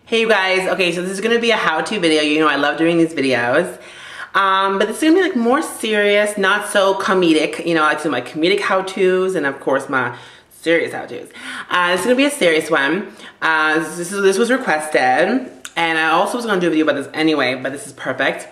Hey you guys, okay, so this is gonna be a how-to video. You know I love doing these videos. But this is gonna be like more serious, not so comedic. You know, I like to do my comedic how-tos and of course my serious how-tos. This is gonna be a serious one. This was requested, and I also was gonna do a video about this anyway, but this is perfect.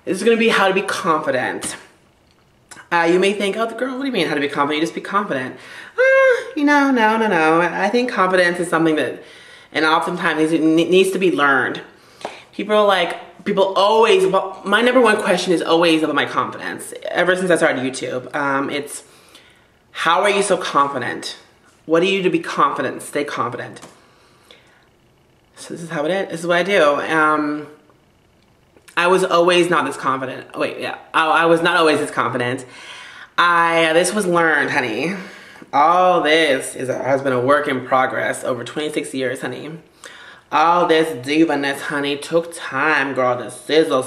This is gonna be how to be confident. You may think, oh girl, what do you mean how to be confident? You just be confident. You know, no. I think confidence is something that, and oftentimes needs to be learned. People always, well, my number one question is always about my confidence. Ever since I started YouTube, it's, how are you so confident? What do you do to be confident, stay confident? So this is how it is, this is what I do. I was always not this confident. I was not always this confident. This was learned, honey. All this has been a work in progress over 26 years, honey. All this diva-ness, honey, took time, girl, to sizzle.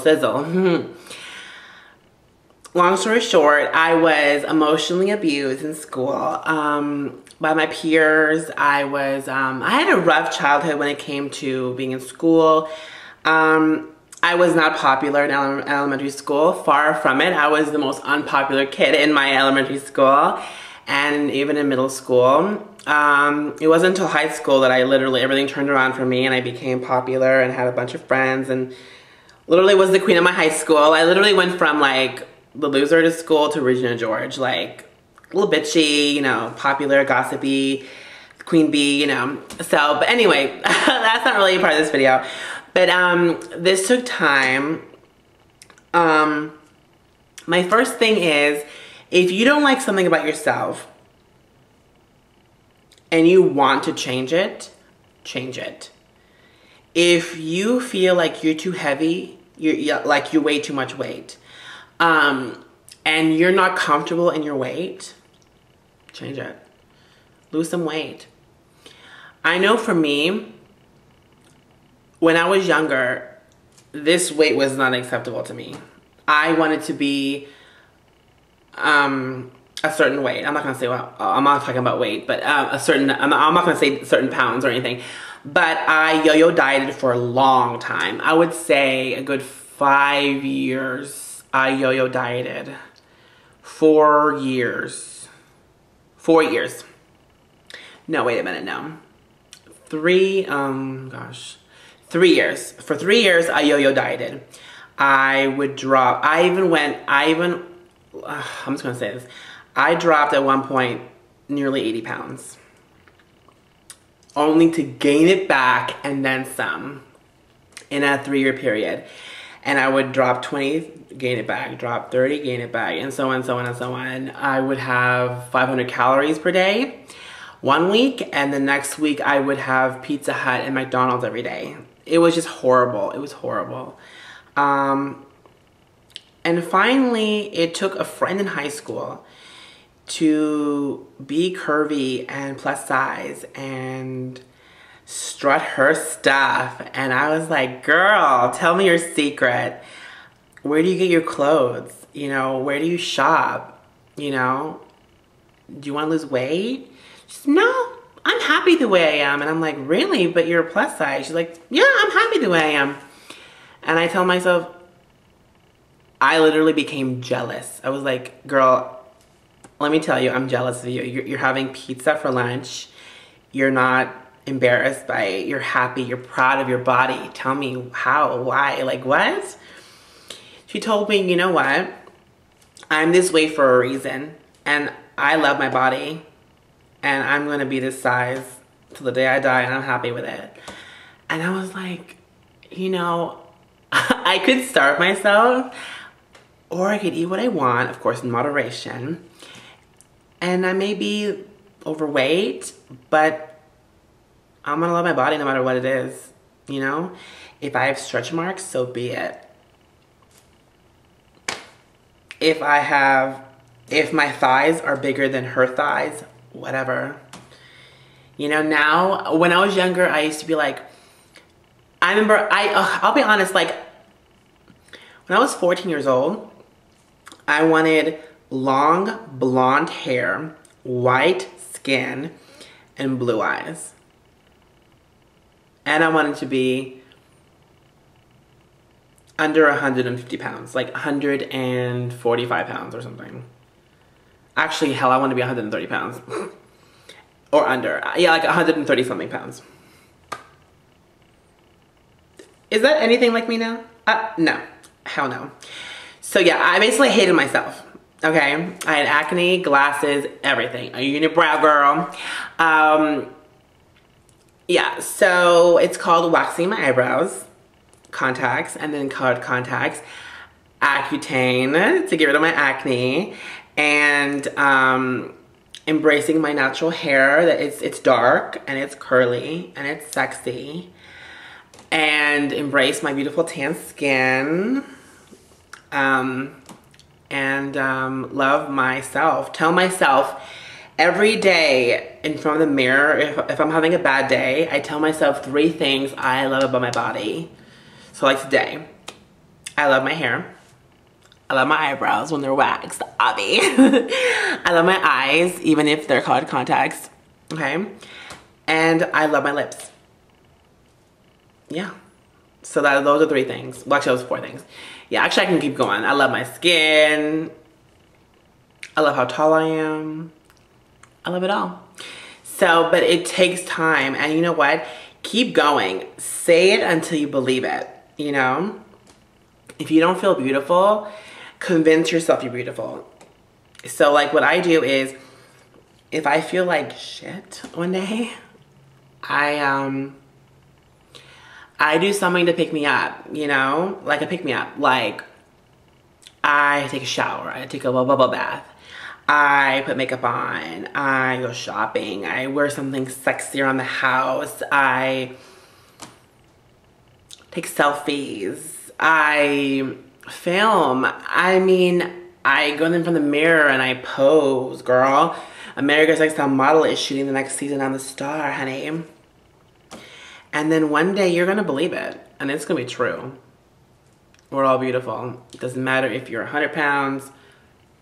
Long story short, I was emotionally abused in school by my peers. I had a rough childhood when it came to being in school. I was not popular in elementary school. Far from it. I was the most unpopular kid in my elementary school and even in middle school. It wasn't until high school that everything turned around for me and I became popular and had a bunch of friends and literally was the queen of my high school. I literally went from like the loser to school to Regina George, like a little bitchy, you know, popular, gossipy, queen bee, you know. So, but anyway, that's not really a part of this video. But this took time. My first thing is, if you don't like something about yourself and you want to change it, change it. If you feel like you're too heavy, like you weigh too much weight, and you're not comfortable in your weight, change it. Lose some weight. I know for me, when I was younger, this weight was not acceptable to me. I wanted to be a certain weight. I'm not gonna say, well, I'm not talking about weight, but I'm not gonna say certain pounds or anything. But I yo-yo dieted for a long time. I would say a good 5 years I yo-yo dieted. 4 years. 4 years. No, wait a minute, no. 3 years. For 3 years, I yo-yo dieted. I would drop, I'm just gonna say this. I dropped at one point nearly 80 pounds. Only to gain it back and then some in a 3-year period. And I would drop 20, gain it back, drop 30, gain it back, and so on, so on, and so on. I would have 500 calories per day 1 week, and the next week I would have Pizza Hut and McDonald's every day. It was just horrible. It was horrible. And finally, it took a friend in high school to be curvy and plus size and strut her stuff. And I was like, girl, tell me your secret. Where do you get your clothes? You know, where do you shop? You know, do you want to lose weight? She's, no, I'm happy the way I am. And I'm like, really? But you're plus size. She's like, yeah, I'm happy the way I am. And I tell myself, I literally became jealous. I was like, girl, let me tell you, I'm jealous of you. You're having pizza for lunch. You're not embarrassed by it. You're happy. You're proud of your body. Tell me how, why, like what? She told me, you know what? I'm this way for a reason. And I love my body. And I'm going to be this size till the day I die. And I'm happy with it. And I was like, you know, I could starve myself. Or I could eat what I want, of course, in moderation. And I may be overweight, but I'm gonna love my body no matter what it is, you know? If I have stretch marks, so be it. If my thighs are bigger than her thighs, whatever. You know, now, when I was younger, I used to be like, I remember, I'll be honest, like, when I was 14 years old, I wanted long blonde hair, white skin, and blue eyes. And I wanted to be under 150 pounds, like 145 pounds or something. Actually, hell, I want to be 130 pounds. Or under. Yeah, like 130 something pounds. Is that anything like me now? No. Hell no. So yeah, I basically hated myself. Okay? I had acne, glasses, everything. A unibrow girl. Yeah, so it's called waxing my eyebrows, contacts, and then colored contacts, Accutane to get rid of my acne, and embracing my natural hair. That it's dark and it's curly and it's sexy, and embrace my beautiful tan skin, and love myself. Tell myself every day in front of the mirror, if I'm having a bad day, I tell myself 3 things I love about my body. So like today, I love my hair. I love my eyebrows when they're waxed, obvi. I love my eyes, even if they're colored contacts, okay? And I love my lips. Yeah. So those are 3 things. Well, actually, those 4 things. Yeah, actually, I can keep going. I love my skin. I love how tall I am. I love it all. So, but it takes time. And you know what? Keep going. Say it until you believe it, you know? If you don't feel beautiful, convince yourself you're beautiful. So, like, what I do is, if I feel like shit one day, I do something to pick me up, you know? Like a pick me up. Like, I take a shower. I take a bubble bath. I put makeup on. I go shopping. I wear something sexy around the house. I take selfies. I film. I mean, I go in front of the mirror and I pose, girl. America's Next Top Model is shooting the next season on The Star, honey. And then one day you're gonna believe it, and it's gonna be true. We're all beautiful. It doesn't matter if you're 100 pounds,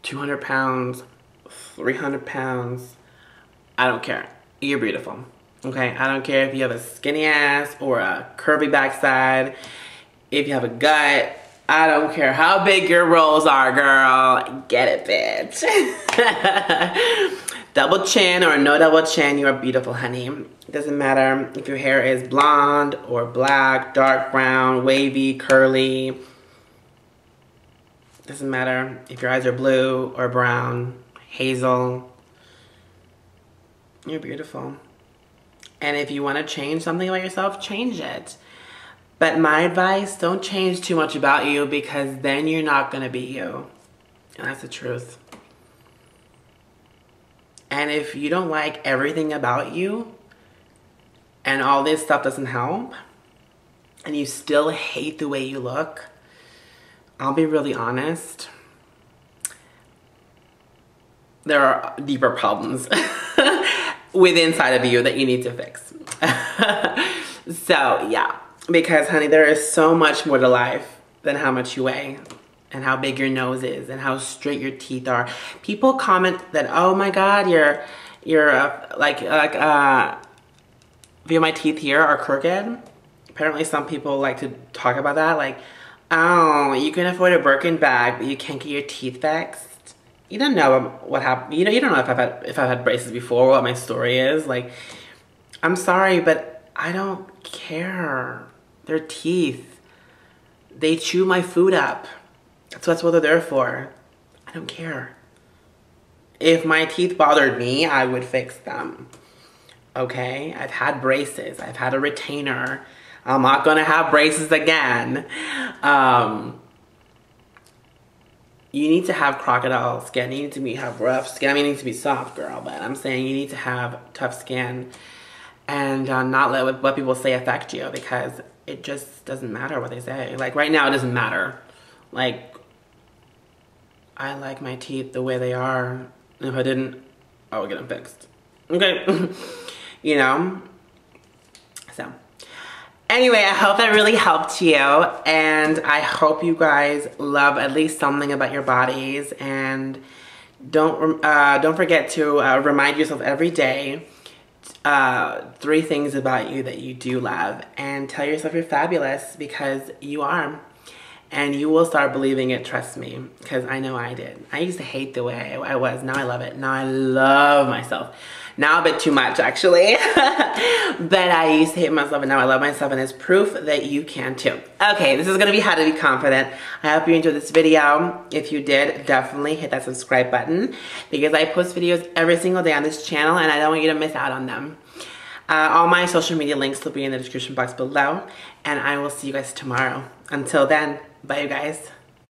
200 pounds, 300 pounds. I don't care. You're beautiful. Okay? I don't care if you have a skinny ass or a curvy backside. If you have a gut. I don't care how big your rolls are, girl. Get it, bitch. Double chin or no double chin, you are beautiful, honey. It doesn't matter if your hair is blonde or black, dark brown, wavy, curly. Doesn't matter if your eyes are blue or brown, hazel. You're beautiful. And if you want to change something about yourself, change it. But my advice, don't change too much about you, because then you're not going to be you. And that's the truth. And if you don't like everything about you, and all this stuff doesn't help, and you still hate the way you look, I'll be really honest, there are deeper problems within inside of you that you need to fix. So, yeah. Because, honey, there is so much more to life than how much you weigh and how big your nose is and how straight your teeth are. People comment that, oh my God, you're my teeth here are crooked. Apparently some people like to talk about that. Like, oh, you can afford a Birkin bag, but you can't get your teeth fixed. You don't know what happened. You don't know if I've had braces before, what my story is. Like, I'm sorry, but I don't care. They're teeth. They chew my food up. That's what they're there for. I don't care. If my teeth bothered me, I would fix them. Okay? I've had braces. I've had a retainer. I'm not gonna have braces again. You need to have crocodile skin. You need to have rough skin. I mean, you need to be soft, girl, but I'm saying you need to have tough skin and not let what people say affect you, because it just doesn't matter what they say. Like, right now, it doesn't matter. Like, I like my teeth the way they are. If I didn't, I would get them fixed. Okay? You know? So, anyway, I hope that really helped you. And I hope you guys love at least something about your bodies. And don't forget to remind yourself every day 3 things about you that you do love, and tell yourself you're fabulous, because you are. And you will start believing it, trust me, because I know I did. I used to hate the way I was. Now I love it. Now I love myself. Now a bit too much, actually. But I used to hate myself, and now I love myself, and it's proof that you can too. Okay, this is going to be how to be confident. I hope you enjoyed this video. If you did, definitely hit that subscribe button, because I post videos every single day on this channel, and I don't want you to miss out on them. All my social media links will be in the description box below, and I will see you guys tomorrow. Until then, bye you guys.